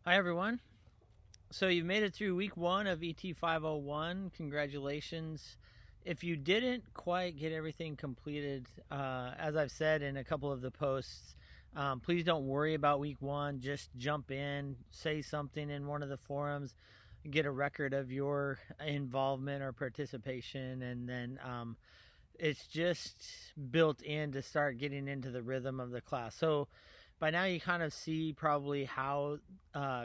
Hi, everyone. So you've made it through week one of ET501. Congratulations. If you didn't quite get everything completed, as I've said in a couple of the posts, please don't worry about week one. Just jump in, say something in one of the forums, get a record of your involvement or participation, and then it's just built in to start getting into the rhythm of the class. So by now you kind of see probably how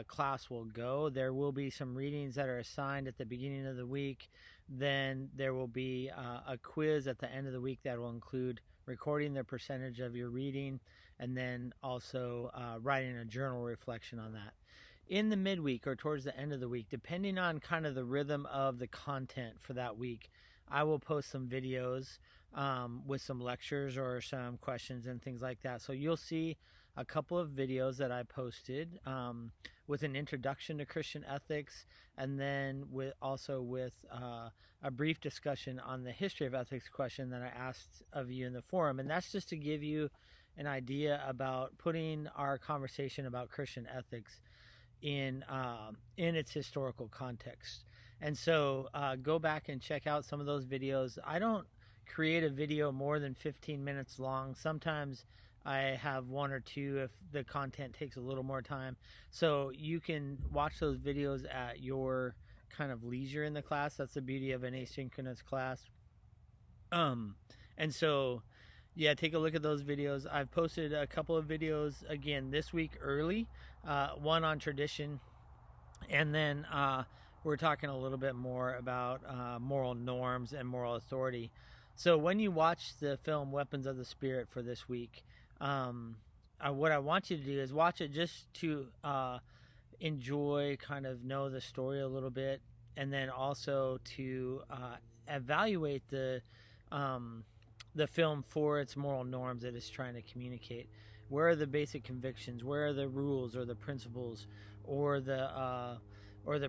class will go. There will be some readings that are assigned at the beginning of the week. Then there will be a quiz at the end of the week that will include recording the percentage of your reading and then also writing a journal reflection on that. In the midweek or towards the end of the week, depending on kind of the rhythm of the content for that week, I will post some videos with some lectures or some questions and things like that. So you'll see a couple of videos that I posted with an introduction to Christian ethics, and then with a brief discussion on the history of ethics question that I asked of you in the forum. And that's just to give you an idea about putting our conversation about Christian ethics in its historical context. And so go back and check out some of those videos. I don't create a video more than 15 minutes long. Sometimes I have one or two if the content takes a little more time. So you can watch those videos at your kind of leisure in the class. That's the beauty of an asynchronous class. And so yeah, take a look at those videos. I've posted a couple of videos again this week early, one on tradition, and then we're talking a little bit more about moral norms and moral authority. So when you watch the film Weapons of the Spirit for this week, what I want you to do is watch it just to enjoy, kind of know the story a little bit, and then also to evaluate the film for its moral norms that it's trying to communicate. Where are the basic convictions? Where are the rules or the principles or the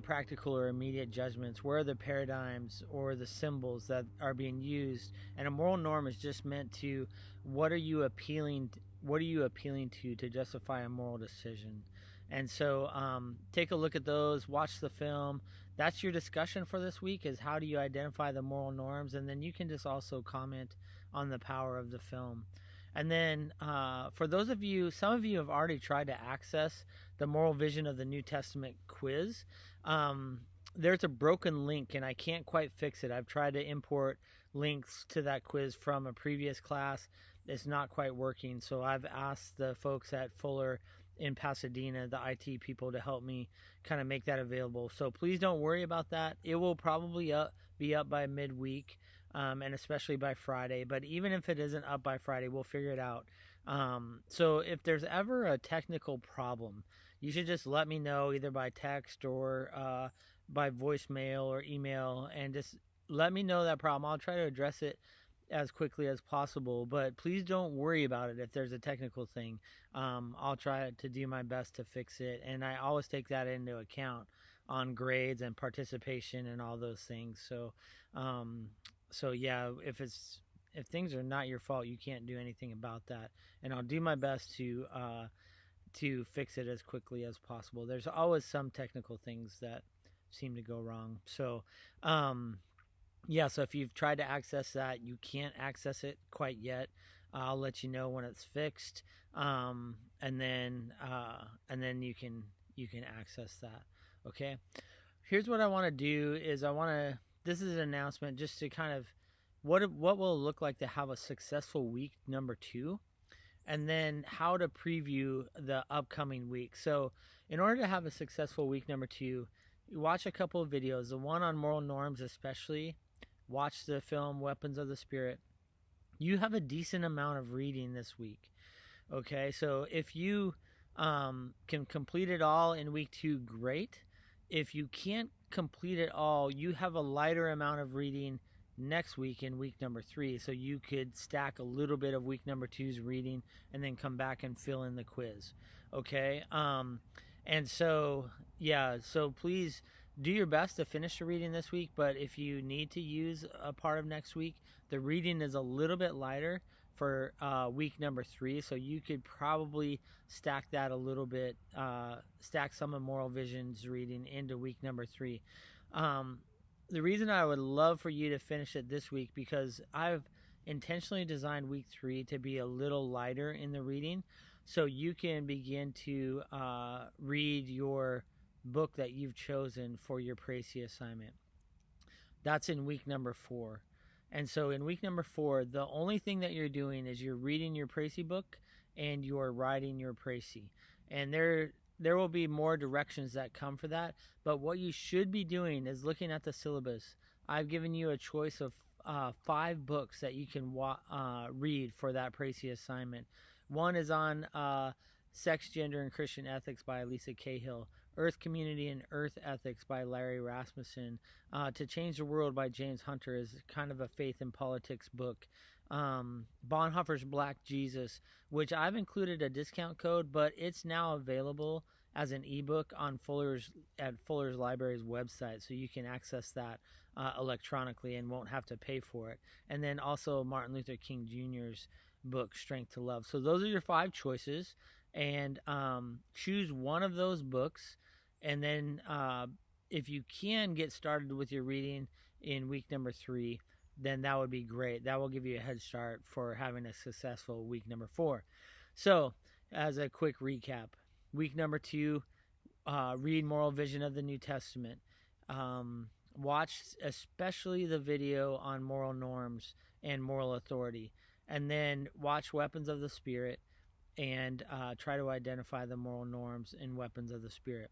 practical or immediate judgments? Where are the paradigms or the symbols that are being used? And a moral norm is just meant to, what are you appealing to justify a moral decision? And so take a look at those, watch the film. That's your discussion for this week, is how do you identify the moral norms? And then you can just also comment on the power of the film. And then for those of you, some of you have already tried to access the Moral Vision of the New Testament quiz. There's a broken link and I can't quite fix it. I've tried to import links to that quiz from a previous class. It's not quite working. So I've asked the folks at Fuller in Pasadena, the IT people, to help me kind of make that available. So please don't worry about that. It will probably be up by midweek, and especially by Friday. But even if it isn't up by Friday, we'll figure it out. So if there's ever a technical problem, you should just let me know either by text or by voicemail or email, and just let me know that problem. I'll try to address it as quickly as possible, but please don't worry about it if there's a technical thing. I'll try to do my best to fix it, and I always take that into account on grades and participation and all those things. So yeah, if things are not your fault, you can't do anything about that, and I'll do my best to fix it as quickly as possible. There's always some technical things that seem to go wrong. So yeah, so if you've tried to access that, you can't access it quite yet, I'll let you know when it's fixed, and then you can access that. Okay, here's what I want to do is this is an announcement just to kind of what will it look like to have a successful week number 2, and then how to preview the upcoming week. So in order to have a successful week number 2, you watch a couple of videos, the one on moral norms especially. Watch the film Weapons of the Spirit. You have a decent amount of reading this week. Okay, so if you can complete it all in week 2, great. If you can't complete it all, you have a lighter amount of reading next week in week number 3. So you could stack a little bit of week number 2's reading and then come back and fill in the quiz. Okay, and so yeah, so please do your best to finish the reading this week, but if you need to use a part of next week, the reading is a little bit lighter for week number 3. So you could probably stack that a little bit, stack some of Moral Vision's reading into week number 3. The reason I would love for you to finish it this week, because I've intentionally designed week 3 to be a little lighter in the reading, so you can begin to read your book that you've chosen for your Précis assignment. That's in week number 4. And so in week number 4, the only thing that you're doing is you're reading your Précis book and you're writing your Précis. And there will be more directions that come for that. But what you should be doing is looking at the syllabus. I've given you a choice of 5 books that you can read for that Précis assignment. One is on Sex, Gender, and Christian Ethics by Lisa Cahill. Earth Community and Earth Ethics by Larry Rasmussen. To Change the World by James Hunter is kind of a faith and politics book. Bonhoeffer's Black Jesus, which I've included a discount code, but it's now available as an ebook on Fuller's Library's website, so you can access that electronically and won't have to pay for it. And then also Martin Luther King Jr.'s book, Strength to Love. So those are your 5 choices, and choose one of those books. And then if you can get started with your reading in week number 3, then that would be great. That will give you a head start for having a successful week number 4. So as a quick recap, week number 2, read Moral Vision of the New Testament. Watch especially the video on moral norms and moral authority. And then watch Weapons of the Spirit and try to identify the moral norms and weapons of the Spirit.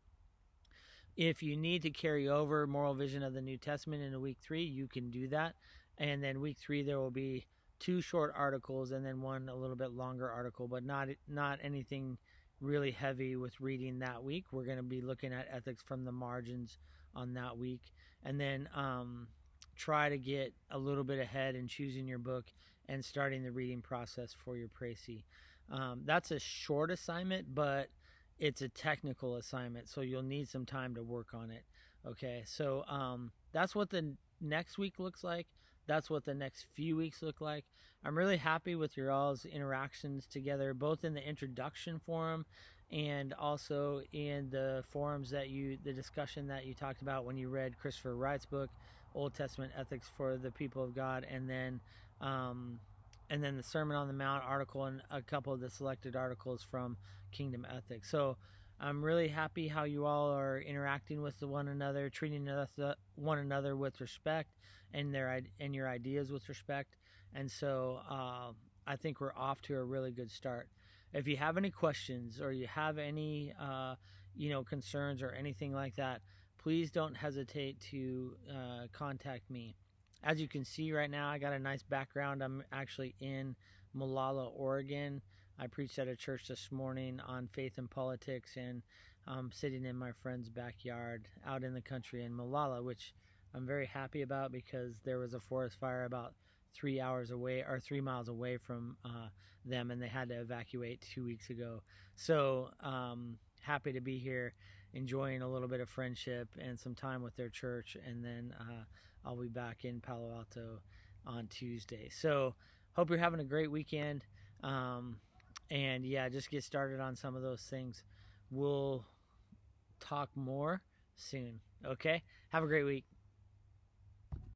If you need to carry over Moral Vision of the New Testament into week 3, you can do that. And then week 3, there will be 2 short articles and then one a little bit longer article, but not anything really heavy with reading that week. We're going to be looking at ethics from the margins on that week. And then try to get a little bit ahead in choosing your book and starting the reading process for your Précis. That's a short assignment, but it's a technical assignment, so you'll need some time to work on it. Okay, so that's what the next week looks like. That's what the next few weeks look like. I'm really happy with your all's interactions together, both in the introduction forum and also in the forums the discussion that you talked about when you read Christopher Wright's book, Old Testament Ethics for the People of God, and then the Sermon on the Mount article and a couple of the selected articles from Kingdom Ethics. So I'm really happy how you all are interacting with one another, treating one another with respect and your ideas with respect. And so I think we're off to a really good start. If you have any questions or you have any concerns or anything like that, please don't hesitate to contact me. As you can see right now, I got a nice background. I'm actually in Molalla, Oregon. I preached at a church this morning on faith and politics, and I'm sitting in my friend's backyard out in the country in Molalla, which I'm very happy about because there was a forest fire about 3 miles away from them, and they had to evacuate 2 weeks ago. So happy to be here, enjoying a little bit of friendship and some time with their church, and then I'll be back in Palo Alto on Tuesday. So hope you're having a great weekend. And yeah, just get started on some of those things. We'll talk more soon. Okay? Have a great week.